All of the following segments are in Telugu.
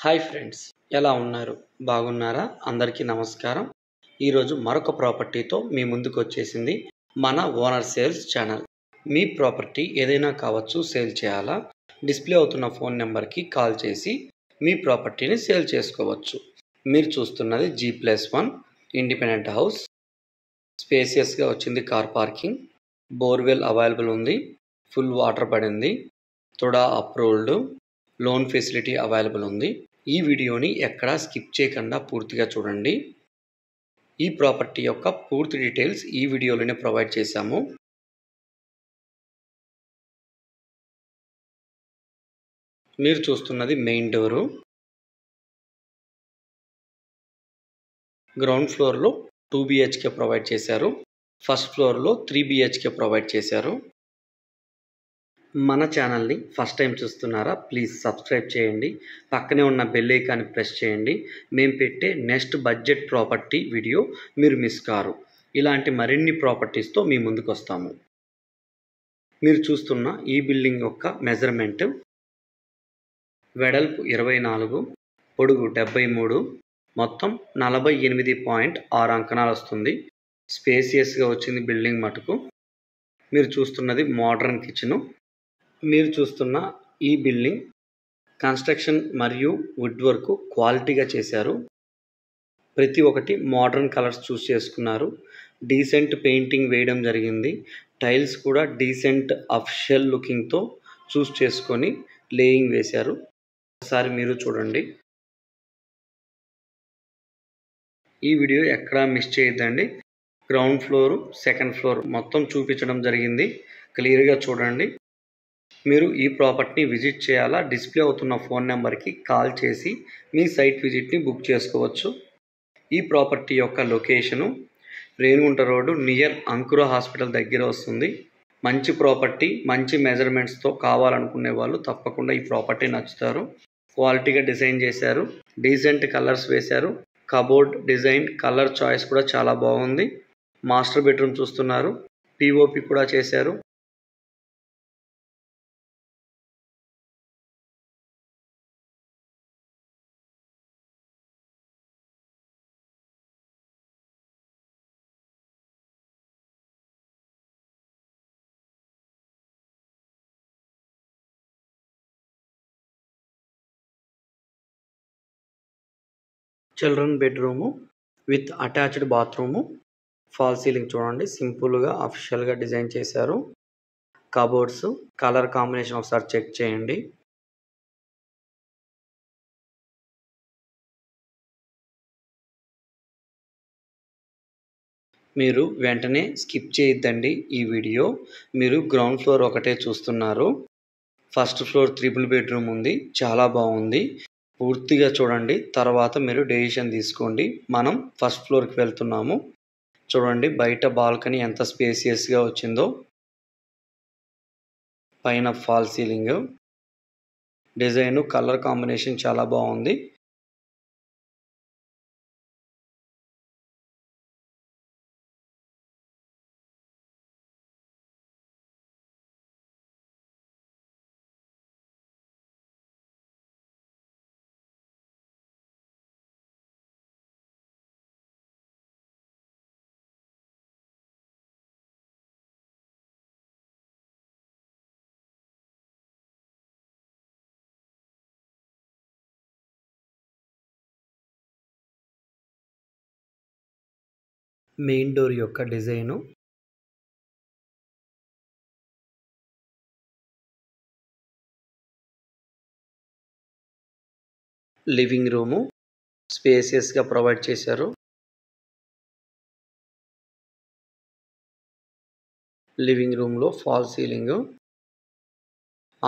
హాయ్ ఫ్రెండ్స్, ఎలా ఉన్నారు? బాగున్నారా? అందరికీ నమస్కారం. ఈరోజు మరొక ప్రాపర్టీతో మీ ముందుకు వచ్చేసింది మన ఓనర్ సేల్స్ ఛానల్. మీ ప్రాపర్టీ ఏదైనా కావచ్చు, సేల్ చేయాలా? డిస్ప్లే అవుతున్న ఫోన్ నెంబర్కి కాల్ చేసి మీ ప్రాపర్టీని సేల్ చేసుకోవచ్చు. మీరు చూస్తున్నది G+1 ఇండిపెండెంట్ హౌస్. స్పేసియస్గా వచ్చింది, కార్ పార్కింగ్, బోర్వెల్ అవైలబుల్ ఉంది, ఫుల్ వాటర్ పడింది, TUDA approved, loan facility available ఉంది. ఈ వీడియోని ఎక్కడా స్కిప్ చేయకుండా పూర్తిగా చూడండి. ఈ ప్రాపర్టీ యొక్క పూర్తి డీటెయిల్స్ ఈ వీడియోలోనే ప్రొవైడ్ చేశాము. మీరు చూస్తున్నది మెయిన్ డోరు. గ్రౌండ్ ఫ్లోర్లో 2 BHK ప్రొవైడ్ చేశారు. ఫస్ట్ ఫ్లోర్లో 3 BHK ప్రొవైడ్ చేశారు. మన ఛానల్ని ఫస్ట్ టైం చూస్తున్నారా? ప్లీజ్ సబ్స్క్రైబ్ చేయండి. పక్కనే ఉన్న బెల్ ఐకాన్ని ప్రెస్ చేయండి. మేము పెట్టే నెక్స్ట్ బడ్జెట్ ప్రాపర్టీ వీడియో మీరు మిస్ కారు. ఇలాంటి మరిన్ని ప్రాపర్టీస్తో మీ ముందుకు వస్తాము. మీరు చూస్తున్న ఈ బిల్డింగ్ యొక్క మెజర్మెంట్ వెడల్పు 24, పొడుగు 73, మొత్తం 48.6 అంకణాలు వస్తుంది. స్పేసియస్గా వచ్చింది బిల్డింగ్ మటుకు. మీరు చూస్తున్నది మోడర్న్ కిచెను. మీరు చూస్తున్న ఈ బిల్డింగ్ కన్స్ట్రక్షన్ మరియు వుడ్ వర్క్ క్వాలిటీగా చేశారు. ప్రతి ఒక్కటి మోడర్న్ కలర్స్ చూస్ చేసుకున్నారు. డీసెంట్ పెయింటింగ్ వేయడం జరిగింది. టైల్స్ కూడా డీసెంట్ అఫిషియల్ లుకింగ్తో చూస్ చేసుకొని లేయింగ్ వేశారు. ఒకసారి మీరు చూడండి. ఈ వీడియో ఎక్కడా మిస్ చేయొద్దండి. గ్రౌండ్ ఫ్లోర్, సెకండ్ ఫ్లోర్ మొత్తం చూపించడం జరిగింది. క్లియర్గా చూడండి. మీరు ఈ ప్రాపర్టీని విజిట్ చేయాలా? డిస్ప్లే అవుతున్న ఫోన్ నెంబర్కి కాల్ చేసి మీ సైట్ విజిట్ని బుక్ చేసుకోవచ్చు. ఈ ప్రాపర్టీ యొక్క లొకేషను రేణిగుంట రోడ్డు నియర్ అంకుర హాస్పిటల్ దగ్గర వస్తుంది. మంచి ప్రాపర్టీ, మంచి మెజర్మెంట్స్తో కావాలనుకునే వాళ్ళు తప్పకుండా ఈ ప్రాపర్టీ నచ్చుతారు. క్వాలిటీగా డిజైన్ చేశారు, డీసెంట్ కలర్స్ వేశారు. కబోర్డ్ డిజైన్, కలర్ చాయిస్ కూడా చాలా బాగుంది. మాస్టర్ బెడ్రూమ్ చూస్తున్నారు, POP కూడా చేశారు. Children bedroom with attached bathroom. Fall ceiling చూడండి, సింపుల్గా అఫిషియల్గా డిజైన్ చేశారు. కబోర్డ్స్ కలర్ కాంబినేషన్ ఒకసారి చెక్ చేయండి. మీరు వెంటనే స్కిప్ చేయొద్దండి ఈ వీడియో. మీరు గ్రౌండ్ ఫ్లోర్ ఒకటే చూస్తున్నారు. ఫస్ట్ ఫ్లోర్ 3 బెడ్రూమ్ ఉంది, చాలా బాగుంది. పూర్తిగా చూడండి, తర్వాత మీరు డెసిషన్ తీసుకోండి. మనం ఫస్ట్ ఫ్లోర్కి వెళ్తున్నాము. చూడండి బయట బాల్కనీ ఎంత స్పేసియస్గా వచ్చిందో. పైన fall ceiling design, colour combination చాలా బాగుంది. మెయిన్ డోర్ యొక్క డిజైను లివింగ్ రూము స్పేసియస్గా ప్రొవైడ్ చేశారు. లివింగ్ రూమ్లో fall ceiling,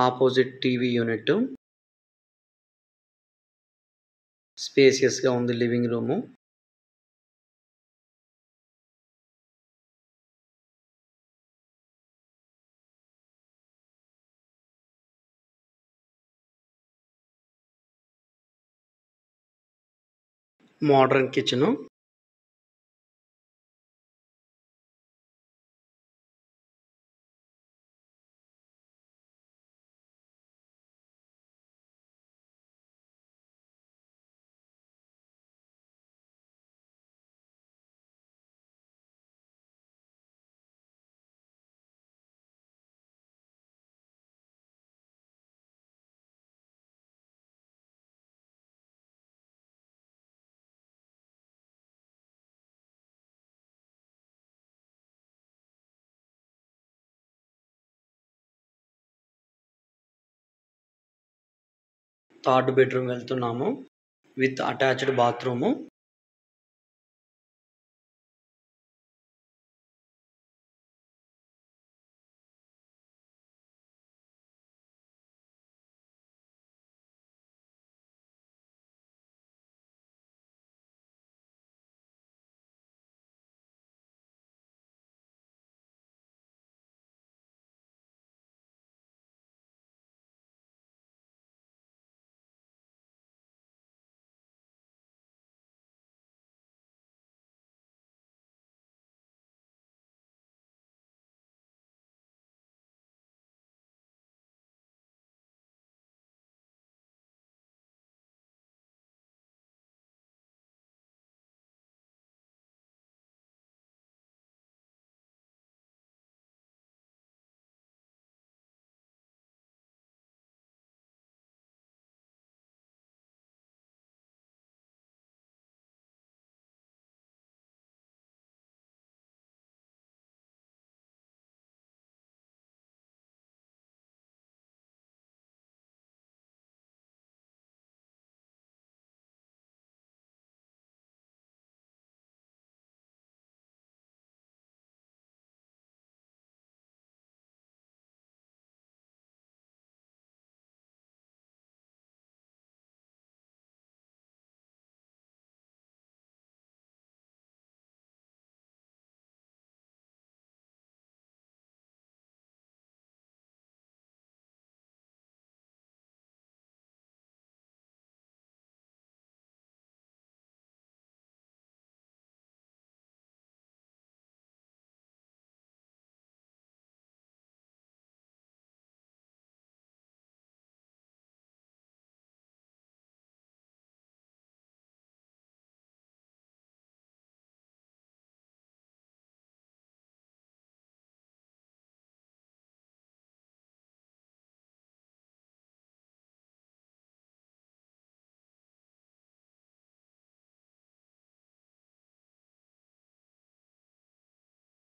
opposite TV unit, స్పేసియస్గా ఉంది living room. Modern kitchen. Third bedroom వెళ్తున్నాము విత్ అటాచ్డ్ బాత్రూము.